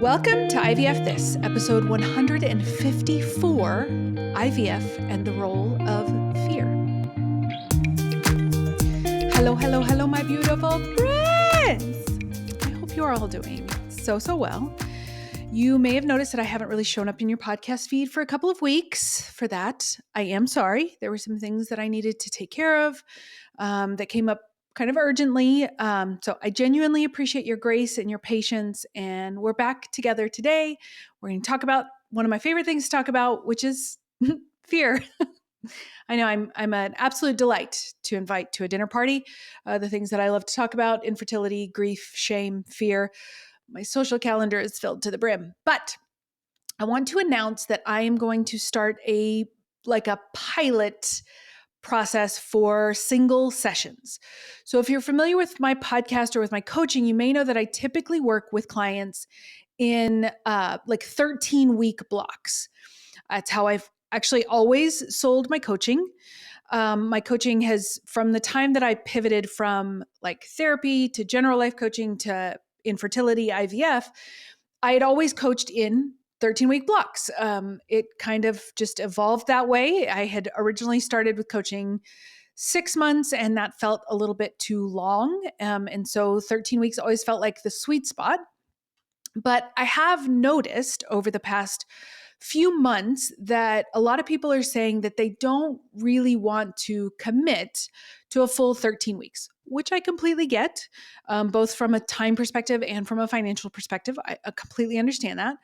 Welcome to IVF This, episode 154, IVF and the Role of Fear. Hello, my beautiful friends. I hope you are all doing so well. You may have noticed that I haven't really shown up in your podcast feed for a couple of weeks. For that, I am sorry. There were some things that I needed to take care of that came up kind of urgently. So I genuinely appreciate your grace and your patience. And we're back together today. We're going to talk about one of my favorite things to talk about, which is fear. I know I'm an absolute delight to invite to a dinner party. The things that I love to talk about: infertility, grief, shame, fear. My social calendar is filled to the brim. But I want to announce that I am going to start a pilot process for single sessions. So if you're familiar with my podcast or with my coaching, you may know that I typically work with clients in 13-week blocks. That's how I've actually always sold my coaching. My coaching has, from the time that I pivoted from therapy to general life coaching to infertility, IVF, I had always coached in 13-week blocks. It kind of just evolved that way. I had originally started with coaching 6 months, and that felt a little bit too long. And so 13 weeks always felt like the sweet spot. But I have noticed over the past few months that a lot of people are saying that they don't really want to commit to a full 13 weeks, which I completely get, both from a time perspective and from a financial perspective. I completely understand that.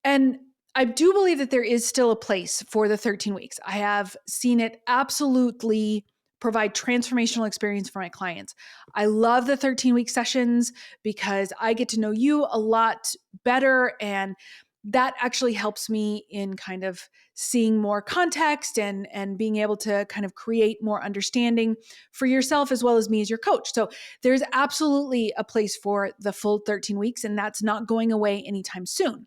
And I do believe that there is still a place for the 13 weeks. I have seen it absolutely provide transformational experience for my clients. I love the 13-week sessions because I get to know you a lot better, and that actually helps me in kind of seeing more context and being able to kind of create more understanding for yourself as well as me as your coach. So there's absolutely a place for the full 13 weeks, and that's not going away anytime soon.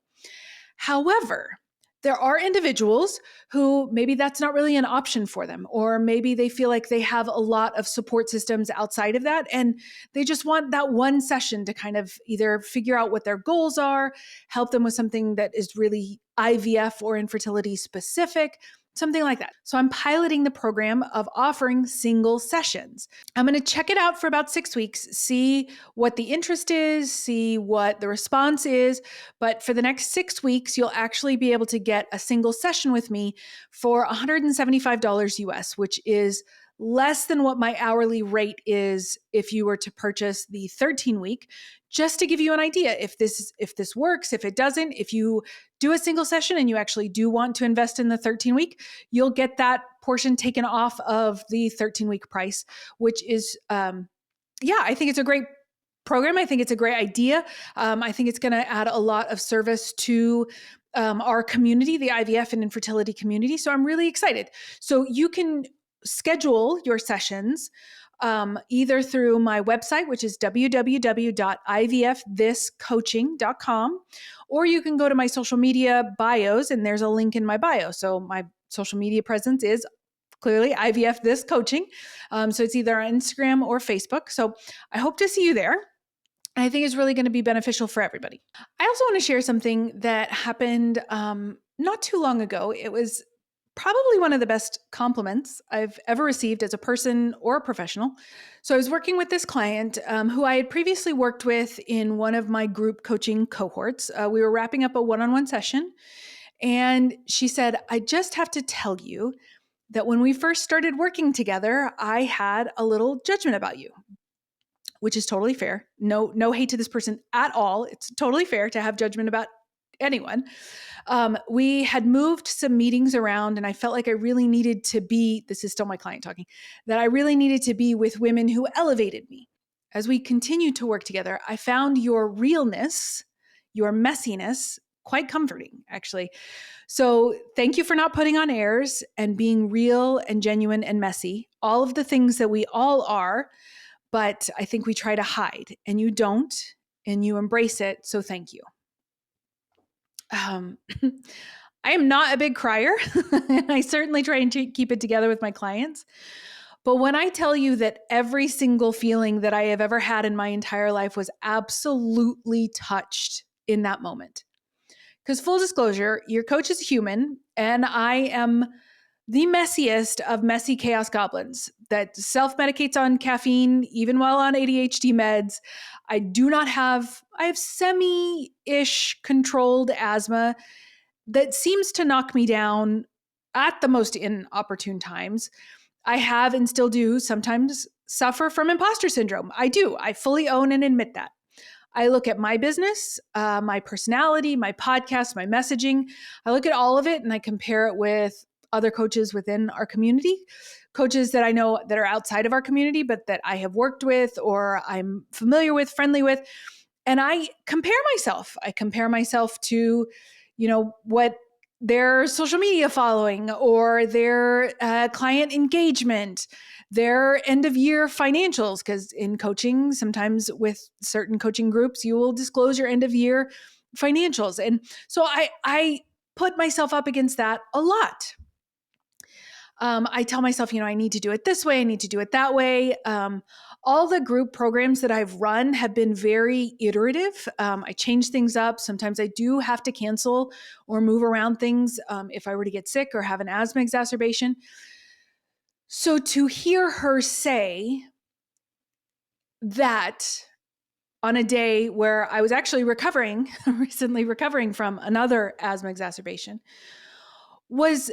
However, there are individuals who maybe that's not really an option for them, or maybe they feel like they have a lot of support systems outside of that, and they just want that one session to kind of either figure out what their goals are, help them with something that is really IVF or infertility specific, something like that. So I'm piloting the program of offering single sessions. I'm going to check it out for about 6 weeks, see what the interest is, see what the response is. But for the next 6 weeks, you'll actually be able to get a single session with me for $175 US, which is less than what my hourly rate is if you were to purchase the 13-week. Just to give you an idea, if this works, if it doesn't, if you do a single session and you actually do want to invest in the 13-week, you'll get that portion taken off of the 13-week price, which is, I think it's a great program. I think it's a great idea. I think it's going to add a lot of service to our community, the IVF and infertility community. So I'm really excited. So you can schedule your sessions either through my website, which is www.ivfthiscoaching.com, or you can go to my social media bios, and there's a link in my bio. So my social media presence is clearly IVF This Coaching. So it's either on Instagram or Facebook. So I hope to see you there. I think it's really going to be beneficial for everybody. I also want to share something that happened not too long ago. It was probably one of the best compliments I've ever received as a person or a professional. So I was working with this client who I had previously worked with in one of my group coaching cohorts. We were wrapping up a one-on-one session, and she said, "I just have to tell you that when we first started working together, I had a little judgment about you," which is totally fair. No hate to this person at all. It's totally fair to have judgment about anyone. We had moved some meetings around, and I felt like I really needed to be, this is still my client talking, that I really needed to be with women who elevated me. As we continued to work together, I found your realness, your messiness, quite comforting, actually. So thank you for not putting on airs and being real and genuine and messy, all of the things that we all are, but I think we try to hide, and you don't, and you embrace it. So thank you. I am not a big crier, and I certainly try and keep it together with my clients. But when I tell you that every single feeling that I have ever had in my entire life was absolutely touched in that moment. Because full disclosure, your coach is human, and I am the messiest of messy chaos goblins that self-medicates on caffeine, even while on ADHD meds. I have semi-ish controlled asthma that seems to knock me down at the most inopportune times. I have and still do sometimes suffer from imposter syndrome. I do. I fully own and admit that. I look at my business, my personality, my podcast, my messaging. I look at all of it and I compare it with other coaches within our community, coaches that I know that are outside of our community, but that I have worked with or I'm familiar with, friendly with. And I compare myself. I compare myself to, what their social media following or their client engagement, their end of year financials. Because in coaching, sometimes with certain coaching groups, you will disclose your end of year financials. And so I put myself up against that a lot. I tell myself, I need to do it this way. I need to do it that way. All the group programs that I've run have been very iterative. I change things up. Sometimes I do have to cancel or move around things if I were to get sick or have an asthma exacerbation. So to hear her say that on a day where I was actually recently recovering from another asthma exacerbation, was,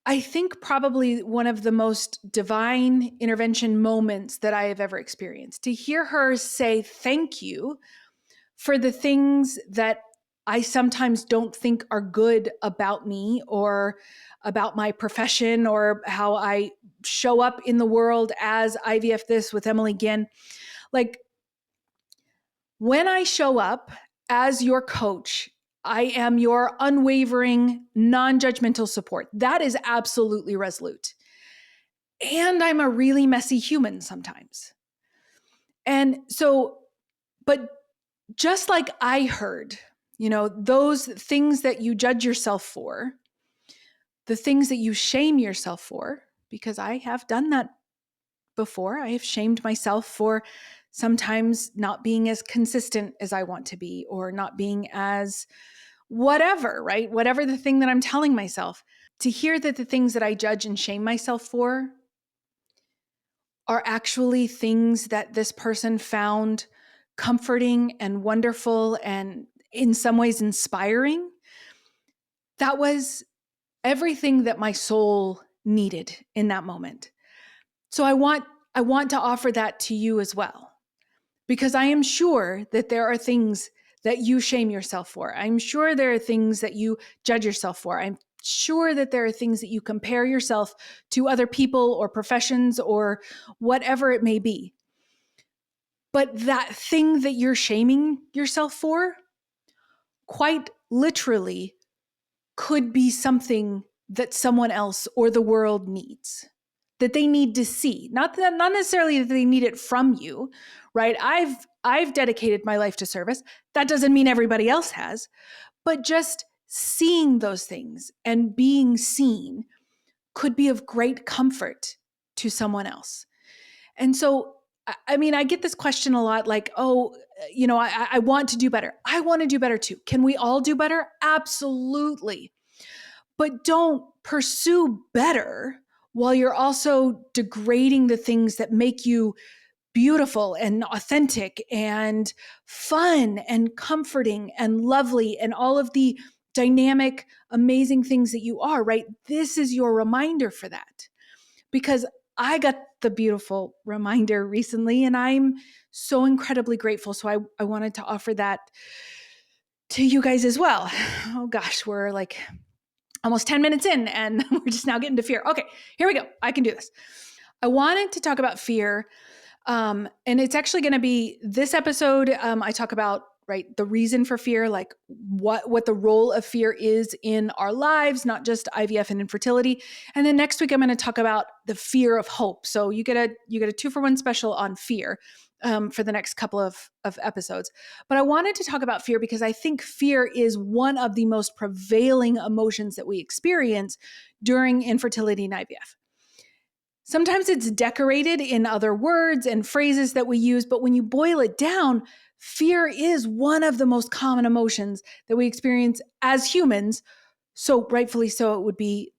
I think, probably one of the most divine intervention moments that I have ever experienced. To hear her say thank you for the things that I sometimes don't think are good about me or about my profession or how I show up in the world as IVF This with Emily Ginn. Like, when I show up as your coach, I am your unwavering, non-judgmental support. That is absolutely resolute. And I'm a really messy human sometimes. And so, but just like I heard, those things that you judge yourself for, the things that you shame yourself for, because I have done that before. I have shamed myself for sometimes not being as consistent as I want to be, or not being as whatever, right? Whatever the thing that I'm telling myself. To hear that the things that I judge and shame myself for are actually things that this person found comforting and wonderful and in some ways inspiring, that was everything that my soul needed in that moment. So I want to offer that to you as well, because I am sure that there are things that you shame yourself for. I'm sure there are things that you judge yourself for. I'm sure that there are things that you compare yourself to other people or professions or whatever it may be. But that thing that you're shaming yourself for, quite literally, could be something that someone else or the world needs, that they need to see. Not necessarily that they need it from you, right? I've dedicated my life to service. That doesn't mean everybody else has, but just seeing those things and being seen could be of great comfort to someone else. And so, I get this question a lot, like, I want to do better. I want to do better too. Can we all do better? Absolutely. But don't pursue better while you're also degrading the things that make you beautiful and authentic and fun and comforting and lovely and all of the dynamic, amazing things that you are, right? This is your reminder for that. Because I got the beautiful reminder recently and I'm so incredibly grateful. So I wanted to offer that to you guys as well. Oh gosh, we're like almost 10 minutes in and we're just now getting to fear. Okay, here we go. I can do this. I wanted to talk about fear. And it's actually going to be this episode. I talk about, right, the reason for fear, like what the role of fear is in our lives, not just IVF and infertility. And then next week, I'm going to talk about the fear of hope. So you get a 2-for-1 special on fear for the next couple of episodes. But I wanted to talk about fear because I think fear is one of the most prevailing emotions that we experience during infertility and IVF. Sometimes it's decorated in other words and phrases that we use, but when you boil it down, fear is one of the most common emotions that we experience as humans. So rightfully so, it would be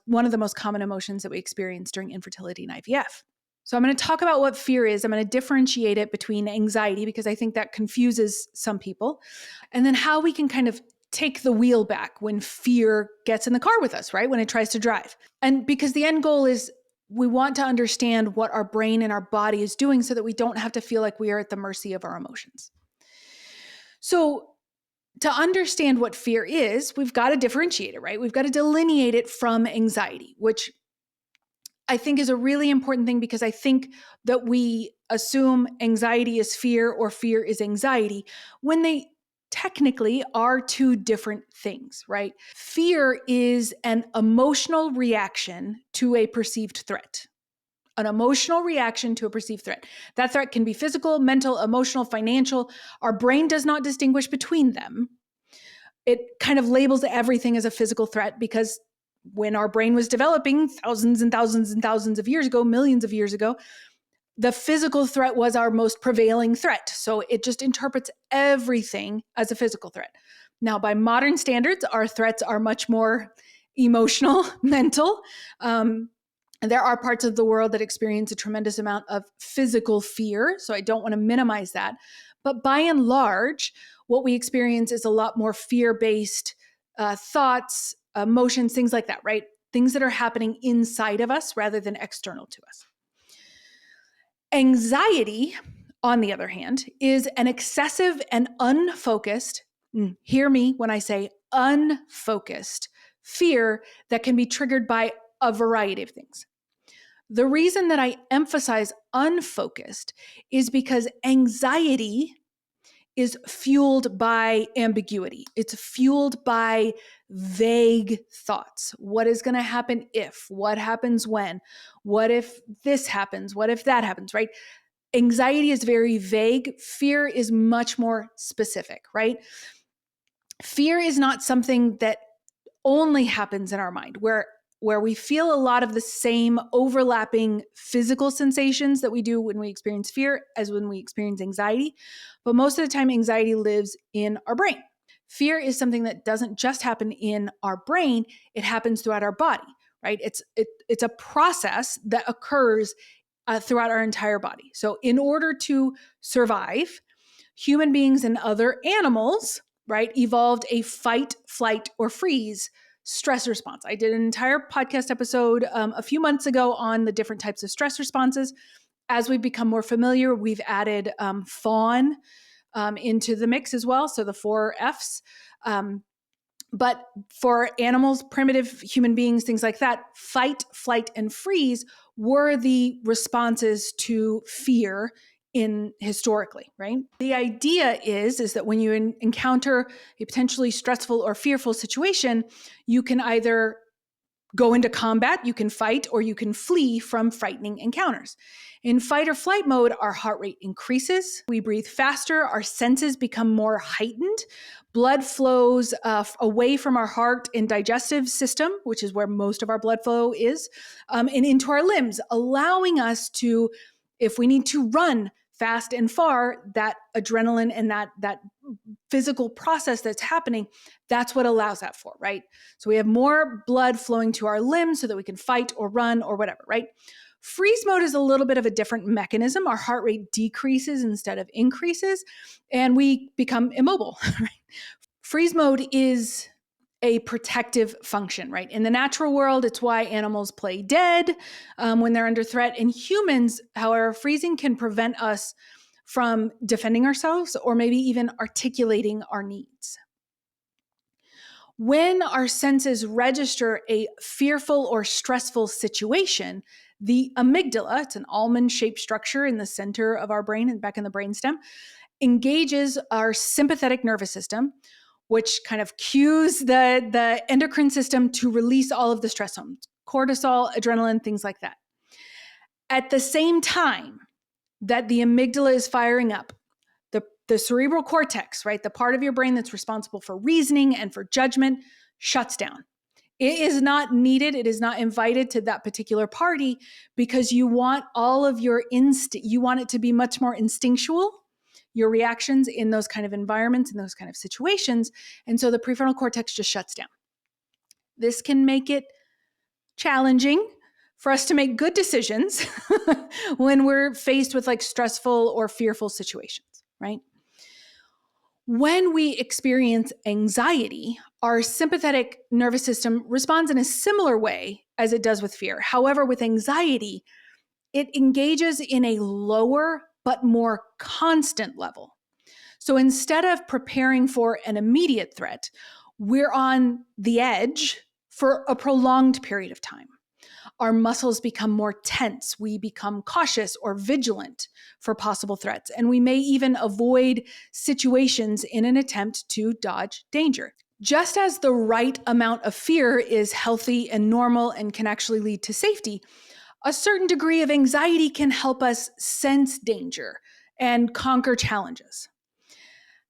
one of the most common emotions that we experience during infertility and IVF. So I'm going to talk about what fear is. I'm going to differentiate it between anxiety, because I think that confuses some people, and then how we can kind of take the wheel back when fear gets in the car with us, right? When it tries to drive. And because the end goal is we want to understand what our brain and our body is doing so that we don't have to feel like we are at the mercy of our emotions. So to understand what fear is, we've got to differentiate it, right? We've got to delineate it from anxiety, which I think is a really important thing, because I think that we assume anxiety is fear or fear is anxiety when they technically are two different things, right? Fear is an emotional reaction to a perceived threat. An emotional reaction to a perceived threat. That threat can be physical, mental, emotional, financial. Our brain does not distinguish between them. It kind of labels everything as a physical threat, because when our brain was developing thousands and thousands and thousands of years ago, millions of years ago, the physical threat was our most prevailing threat. So it just interprets everything as a physical threat. Now, by modern standards, our threats are much more emotional, mental. And there are parts of the world that experience a tremendous amount of physical fear. So I don't want to minimize that. But by and large, what we experience is a lot more fear-based thoughts, emotions, things like that, right? Things that are happening inside of us rather than external to us. Anxiety, on the other hand, is an excessive and unfocused, hear me when I say unfocused, fear that can be triggered by a variety of things. The reason that I emphasize unfocused is because anxiety is fueled by ambiguity. It's fueled by vague thoughts. What is going to happen if? What happens when? What if this happens? What if that happens, right? Anxiety is very vague. Fear is much more specific, right? Fear is not something that only happens in our mind, where we feel a lot of the same overlapping physical sensations that we do when we experience fear as when we experience anxiety. But most of the time, anxiety lives in our brain. Fear is something that doesn't just happen in our brain, it happens throughout our body, right? It's a process that occurs throughout our entire body. So in order to survive, human beings and other animals, right, evolved a fight, flight, or freeze stress response. I did an entire podcast episode a few months ago on the different types of stress responses. As we've become more familiar, we've added fawn into the mix as well. So the 4 Fs. But for animals, primitive human beings, things like that, fight, flight, and freeze were the responses to fear in historically, right? The idea is that when you encounter a potentially stressful or fearful situation, you can either go into combat, you can fight, or you can flee from frightening encounters. In fight or flight mode, our heart rate increases, we breathe faster, our senses become more heightened, blood flows away from our heart and digestive system, which is where most of our blood flow is, and into our limbs, allowing us to, if we need to run fast and far, that adrenaline and that physical process that's happening, that's what allows that for, right? So we have more blood flowing to our limbs so that we can fight or run or whatever, right? Freeze mode is a little bit of a different mechanism. Our heart rate decreases instead of increases, and we become immobile. Right? Freeze mode is a protective function, right? In the natural world, it's why animals play dead when they're under threat. In humans, however, freezing can prevent us from defending ourselves or maybe even articulating our needs. When our senses register a fearful or stressful situation, the amygdala, it's an almond-shaped structure in the center of our brain and back in the brainstem, engages our sympathetic nervous system, which kind of cues the endocrine system to release all of the stress hormones, cortisol, adrenaline, things like that. At the same time that the amygdala is firing up, the cerebral cortex, right, the part of your brain that's responsible for reasoning and for judgment, shuts down. It is not needed. It is not invited to that particular party because you want all of your you want it to be much more instinctual. your reactions in those kind of environments, in those kind of situations. And so the prefrontal cortex just shuts down. This can make it challenging for us to make good decisions when we're faced with like stressful or fearful situations, right? When we experience anxiety, our sympathetic nervous system responds in a similar way as it does with fear. However, with anxiety, it engages in a lower but more constant level. So instead of preparing for an immediate threat, we're on the edge for a prolonged period of time. Our muscles become more tense. We become cautious or vigilant for possible threats. And we may even avoid situations in an attempt to dodge danger. Just as the right amount of fear is healthy and normal and can actually lead to safety, a certain degree of anxiety can help us sense danger and conquer challenges.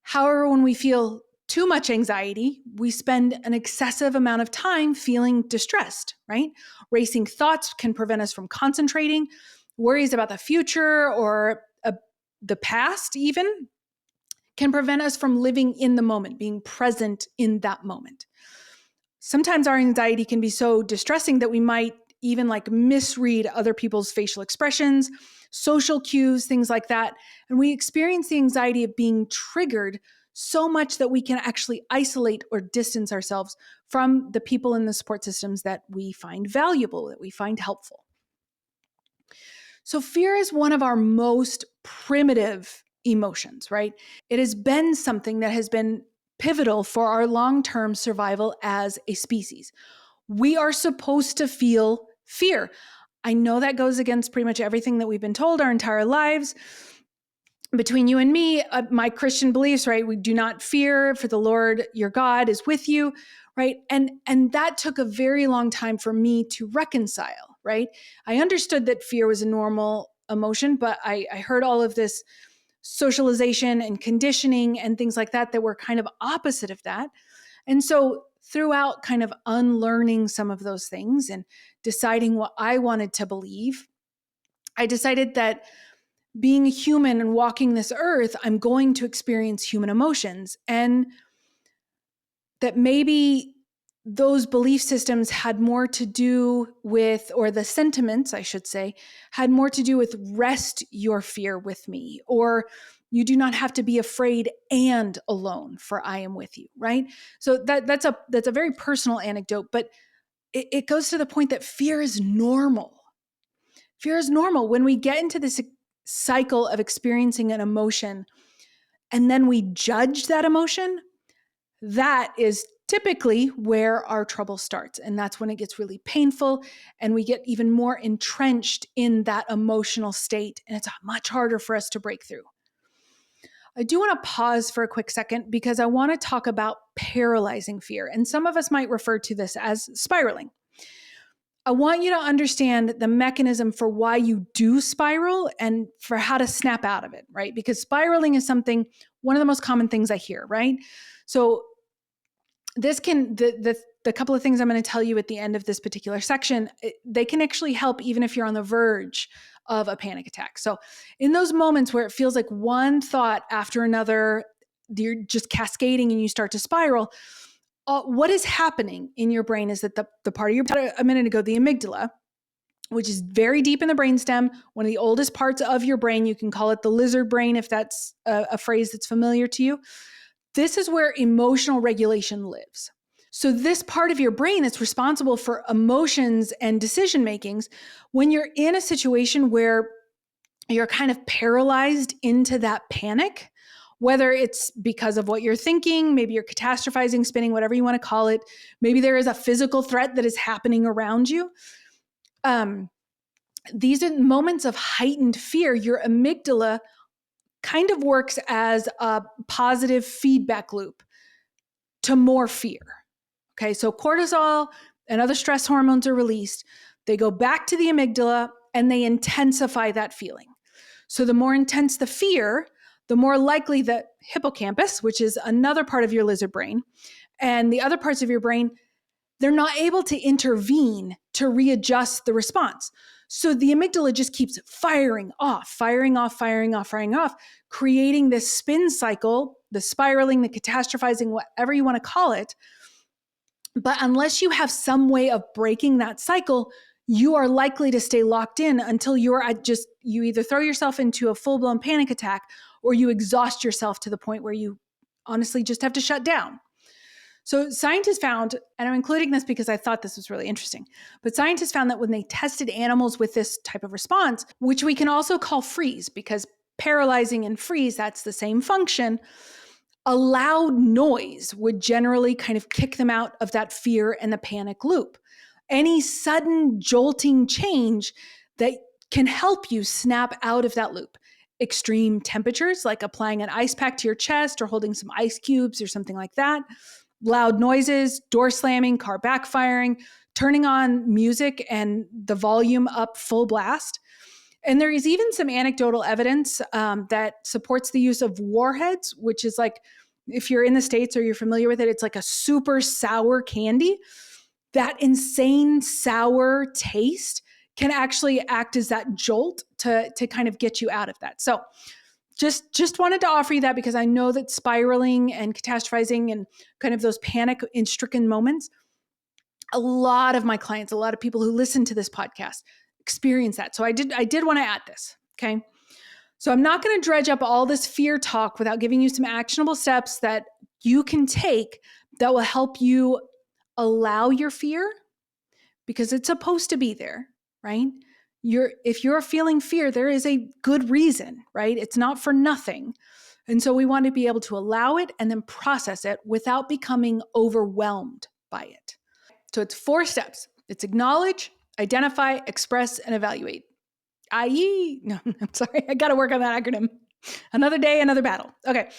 However, when we feel too much anxiety, we spend an excessive amount of time feeling distressed, right? Racing thoughts can prevent us from concentrating. Worries about the future or the past even can prevent us from living in the moment, being present in that moment. Sometimes our anxiety can be so distressing that we might even like misread other people's facial expressions, social cues, things like that. And we experience the anxiety of being triggered so much that we can actually isolate or distance ourselves from the people in the support systems that we find valuable, that we find helpful. So fear is one of our most primitive emotions, right? It has been something that has been pivotal for our long-term survival as a species. We are supposed to feel fear. I know that goes against pretty much everything that we've been told our entire lives. Between you and me, my Christian beliefs, right? We do not fear, for the Lord your God is with you, right? And that took a very long time for me to reconcile, right? I understood that fear was a normal emotion, but I heard all of this socialization and conditioning and things like that were kind of opposite of that. And so throughout kind of unlearning some of those things and deciding what I wanted to believe, I decided that being a human and walking this earth, I'm going to experience human emotions. And that maybe those belief systems had more to do with, or the sentiments, I should say, had more to do with rest your fear with me, or you do not have to be afraid and alone, for I am with you, right? So that's a very personal anecdote, but it goes to the point that fear is normal. Fear is normal. When we get into this cycle of experiencing an emotion and then we judge that emotion, that is typically where our trouble starts. And that's when it gets really painful and we get even more entrenched in that emotional state. And it's much harder for us to break through. I do want to pause for a quick second because I want to talk about paralyzing fear. And some of us might refer to this as spiraling. I want you to understand the mechanism for why you do spiral and for how to snap out of it, right? Because spiraling is one of the most common things I hear, right? So this can, the couple of things I'm going to tell you at the end of this particular section, they can actually help even if you're on the verge of a panic attack. So in those moments where it feels like one thought after another, you're just cascading and you start to spiral, what is happening in your brain is that the part of your brain, a minute ago, the amygdala, which is very deep in the brainstem, one of the oldest parts of your brain, you can call it the lizard brain if that's a phrase that's familiar to you. This is where emotional regulation lives. So this part of your brain that's responsible for emotions and decision makings, when you're in a situation where you're kind of paralyzed into that panic, whether it's because of what you're thinking, maybe you're catastrophizing, spinning, whatever you want to call it. Maybe there is a physical threat that is happening around you. These are moments of heightened fear. Your amygdala kind of works as a positive feedback loop to more fear. Okay, so cortisol and other stress hormones are released. They go back to the amygdala and they intensify that feeling. So the more intense the fear, the more likely the hippocampus, which is another part of your lizard brain, and the other parts of your brain they're not able to intervene to readjust the response. So the amygdala just keeps firing off, creating this spin cycle, the spiraling, the catastrophizing, whatever you want to call it. But unless you have some way of breaking that cycle, you are likely to stay locked in until you either throw yourself into a full-blown panic attack or you exhaust yourself to the point where you honestly just have to shut down. So scientists found, and I'm including this because I thought this was really interesting, but scientists found that when they tested animals with this type of response, which we can also call freeze, because paralyzing and freeze, that's the same function, a loud noise would generally kind of kick them out of that fear and the panic loop. Any sudden jolting change that can help you snap out of that loop. Extreme temperatures, like applying an ice pack to your chest or holding some ice cubes or something like that. Loud noises, door slamming, car backfiring, turning on music and the volume up full blast. And there is even some anecdotal evidence that supports the use of warheads, which is like, if you're in the States or you're familiar with it, it's like a super sour candy. That insane sour taste can actually act as that jolt to kind of get you out of that. So just wanted to offer you that because I know that spiraling and catastrophizing and kind of those panic in stricken moments, a lot of my clients, a lot of people who listen to this podcast experience that. So I did want to add this, okay? So I'm not going to dredge up all this fear talk without giving you some actionable steps that you can take that will help you allow your fear, because it's supposed to be there, right? If you're feeling fear, there is a good reason, right? It's not for nothing. And so we want to be able to allow it and then process it without becoming overwhelmed by it. So it's 4 steps. It's acknowledge, identify, express, and evaluate. No, I'm sorry. I got to work on that acronym. Another day, another battle. Okay.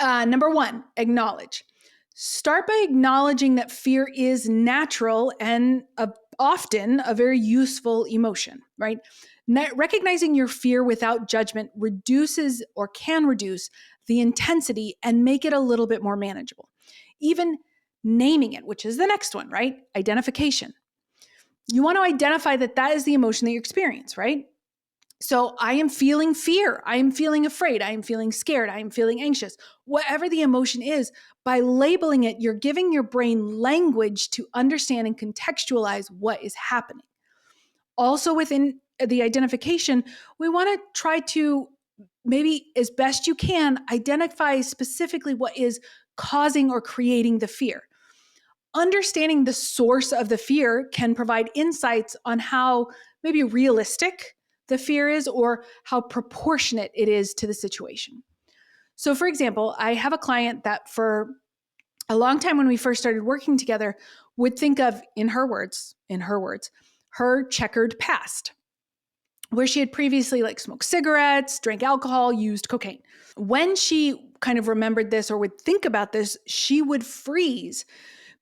Number 1, acknowledge. Start by acknowledging that fear is natural and often a very useful emotion, right? Recognizing your fear without judgment reduces or can reduce the intensity and make it a little bit more manageable. Even naming it, which is the next one, right? Identification. You want to identify that is the emotion that you experience, right? So I am feeling fear. I am feeling afraid. I am feeling scared. I am feeling anxious. Whatever the emotion is, by labeling it, you're giving your brain language to understand and contextualize what is happening. Also within the identification, we want to try to maybe as best you can identify specifically what is causing or creating the fear. Understanding the source of the fear can provide insights on how maybe realistic the fear is or how proportionate it is to the situation. So for example, I have a client that for a long time when we first started working together would think of, in her words, her checkered past, where she had previously like smoked cigarettes, drank alcohol, used cocaine. When she kind of remembered this or would think about this, she would freeze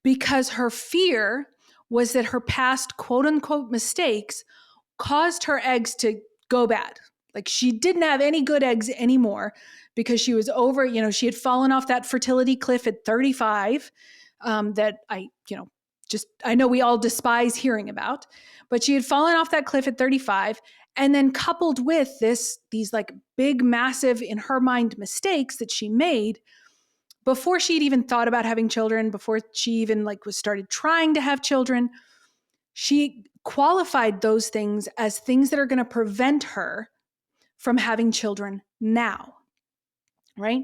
because her fear was that her past quote unquote mistakes caused her eggs to go bad. Like she didn't have any good eggs anymore because she was over, she had fallen off that fertility cliff at 35 that I know we all despise hearing about, but she had fallen off that cliff at 35. And then coupled with these like big, massive, in her mind, mistakes that she made before she'd even thought about having children, before she even started trying to have children, she qualified those things as things that are going to prevent her from having children now, right?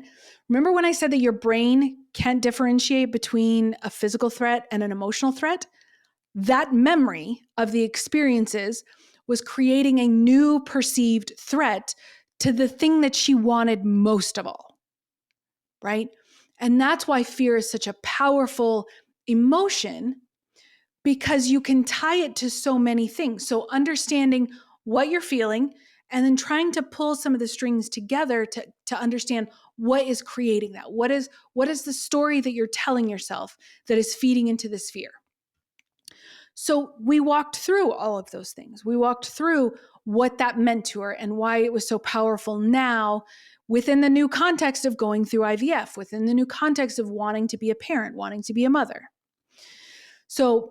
Remember when I said that your brain can't differentiate between a physical threat and an emotional threat? That memory of the experiences was creating a new perceived threat to the thing that she wanted most of all, right? And that's why fear is such a powerful emotion, because you can tie it to so many things. So understanding what you're feeling and then trying to pull some of the strings together to understand what is creating that. What is the story that you're telling yourself that is feeding into this fear? So we walked through all of those things. We walked through what that meant to her and why it was so powerful now within the new context of going through IVF, within the new context of wanting to be a parent, wanting to be a mother. So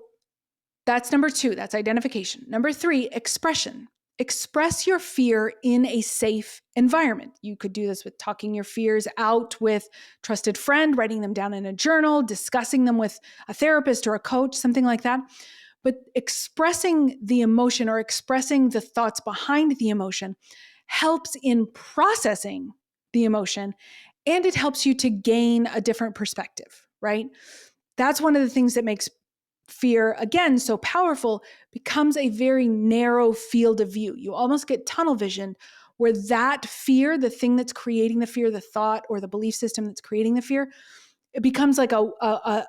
that's number 2, that's identification. Number 3, expression. Express your fear in a safe environment. You could do this with talking your fears out with a trusted friend, writing them down in a journal, discussing them with a therapist or a coach, something like that. But expressing the emotion or expressing the thoughts behind the emotion helps in processing the emotion, and it helps you to gain a different perspective, right? That's one of the things that makes fear, again, so powerful, becomes a very narrow field of view. You almost get tunnel vision where that fear, the thing that's creating the fear, the thought or the belief system that's creating the fear, it becomes like a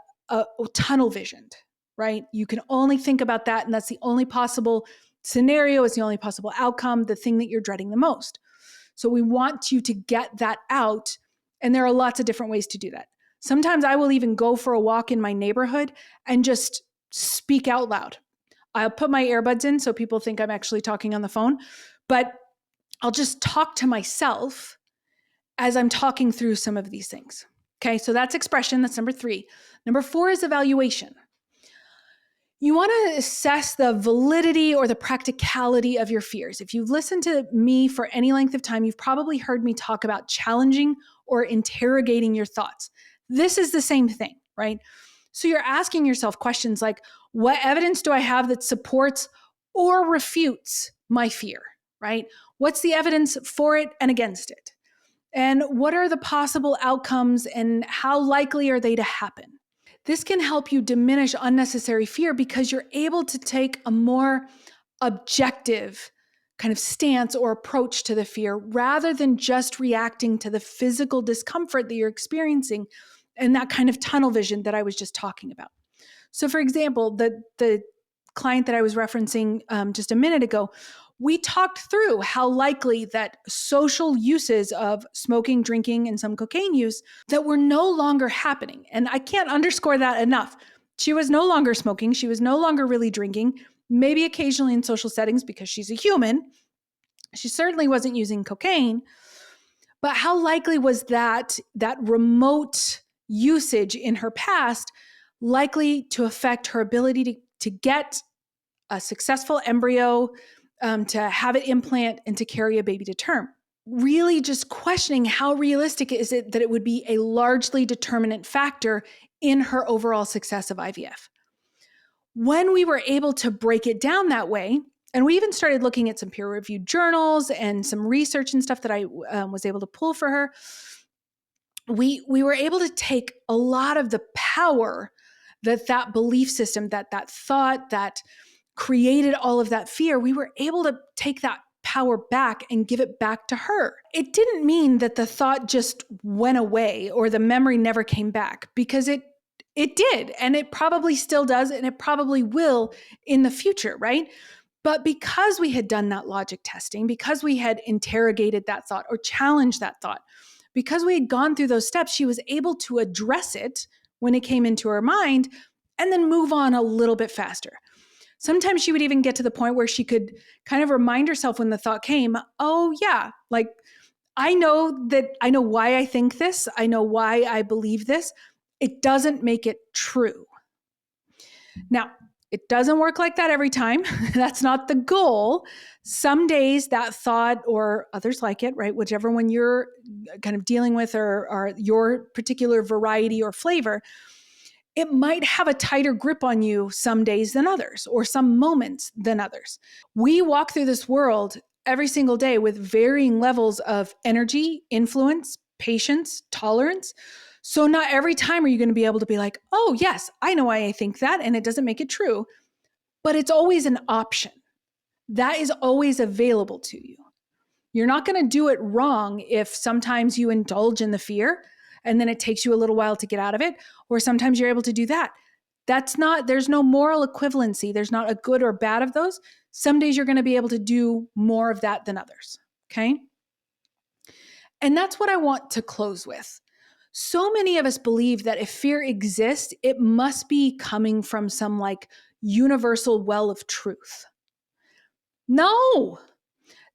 tunnel visioned, right? You can only think about that, and that's the only possible scenario, it's the only possible outcome, the thing that you're dreading the most. So we want you to get that out, and there are lots of different ways to do that. Sometimes I will even go for a walk in my neighborhood and just speak out loud. I'll put my earbuds in so people think I'm actually talking on the phone, but I'll just talk to myself as I'm talking through some of these things. Okay, so that's expression. That's number 3. Number 4 is evaluation. You want to assess the validity or the practicality of your fears. If you've listened to me for any length of time, you've probably heard me talk about challenging or interrogating your thoughts. This is the same thing, right? So you're asking yourself questions like, what evidence do I have that supports or refutes my fear, right? What's the evidence for it and against it? And what are the possible outcomes and how likely are they to happen? This can help you diminish unnecessary fear because you're able to take a more objective kind of stance or approach to the fear rather than just reacting to the physical discomfort that you're experiencing and that kind of tunnel vision that I was just talking about. So for example, the client that I was referencing just a minute ago, we talked through how likely that social uses of smoking, drinking, and some cocaine use that were no longer happening. And I can't underscore that enough. She was no longer smoking. She was no longer really drinking, maybe occasionally in social settings because she's a human. She certainly wasn't using cocaine. But how likely was that remote usage in her past likely to affect her ability to get a successful embryo, to have it implant, and to carry a baby to term? Really just questioning how realistic is it that it would be a largely determinant factor in her overall success of IVF. When we were able to break it down that way, and we even started looking at some peer-reviewed journals and some research and stuff that I was able to pull for her, we were able to take a lot of the power that belief system, that thought that created all of that fear, we were able to take that power back and give it back to her. It didn't mean that the thought just went away or the memory never came back, because it did, and it probably still does, and it probably will in the future, right? But because we had done that logic testing, because we had interrogated that thought or challenged that thought, because we had gone through those steps, she was able to address it when it came into her mind and then move on a little bit faster. Sometimes she would even get to the point where she could kind of remind herself when the thought came, oh yeah, like I know why I think this. I know why I believe this. It doesn't make it true. Now, it doesn't work like that every time. That's not the goal. Some days that thought, or others like it, right? Whichever one you're kind of dealing with or your particular variety or flavor, it might have a tighter grip on you some days than others, or some moments than others. We walk through this world every single day with varying levels of energy, influence, patience, tolerance. So not every time are you going to be able to be like, oh yes, I know why I think that, and it doesn't make it true. But it's always an option. That is always available to you. You're not going to do it wrong if sometimes you indulge in the fear and then it takes you a little while to get out of it, or sometimes you're able to do that. There's no moral equivalency. There's not a good or bad of those. Some days you're going to be able to do more of that than others. Okay. And that's what I want to close with. So many of us believe that if fear exists, it must be coming from some like universal well of truth. No,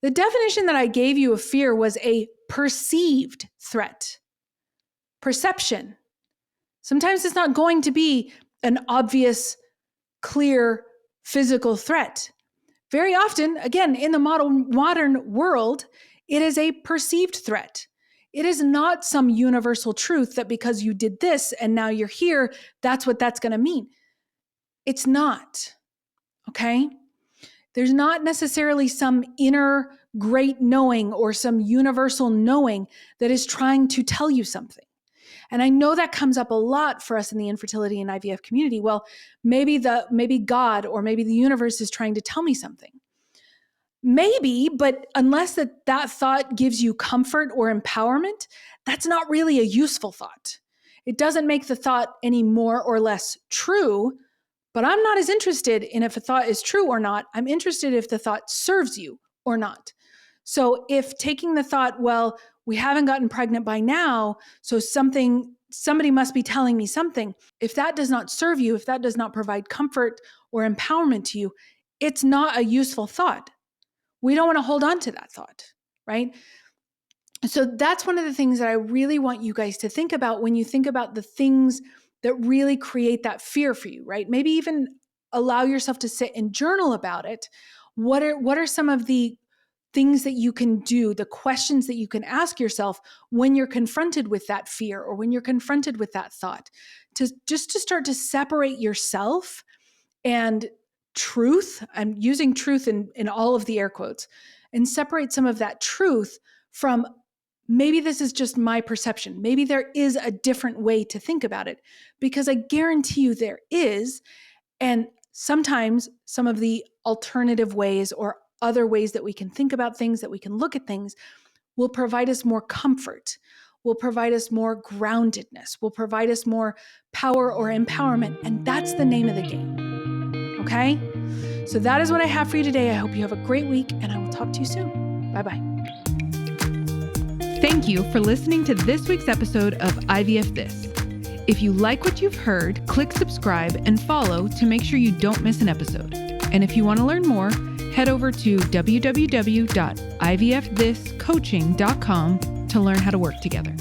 the definition that I gave you of fear was a perceived threat. Perception. Sometimes it's not going to be an obvious clear physical threat. Very often, again, in the modern world, it is a perceived threat. It is not some universal truth that because you did this and now you're here, that's what that's going to mean. It's not, okay? There's not necessarily some inner great knowing or some universal knowing that is trying to tell you something. And I know that comes up a lot for us in the infertility and IVF community. Well, maybe God or maybe the universe is trying to tell me something. Maybe, but unless that thought gives you comfort or empowerment, that's not really a useful thought. It doesn't make the thought any more or less true, but I'm not as interested in if a thought is true or not. I'm interested if the thought serves you or not. So if taking the thought, well, we haven't gotten pregnant by now, so somebody must be telling me something. If that does not serve you, if that does not provide comfort or empowerment to you, it's not a useful thought. We don't want to hold on to that thought, right? So that's one of the things that I really want you guys to think about when you think about the things that really create that fear for you, right? Maybe even allow yourself to sit and journal about it. What are some of the things that you can do, the questions that you can ask yourself when you're confronted with that fear or when you're confronted with that thought, to start to separate yourself and truth. I'm using truth in all of the air quotes, and separate some of that truth from maybe this is just my perception. Maybe there is a different way to think about it, because I guarantee you there is. And sometimes some of the alternative ways or other ways that we can think about things, that we can look at things, will provide us more comfort, will provide us more groundedness, will provide us more power or empowerment. And that's the name of the game. Okay? So that is what I have for you today. I hope you have a great week, and I will talk to you soon. Bye-bye. Thank you for listening to this week's episode of IVF This. If you like what you've heard, click subscribe and follow to make sure you don't miss an episode. And if you want to learn more, head over to www.ivfthiscoaching.com to learn how to work together.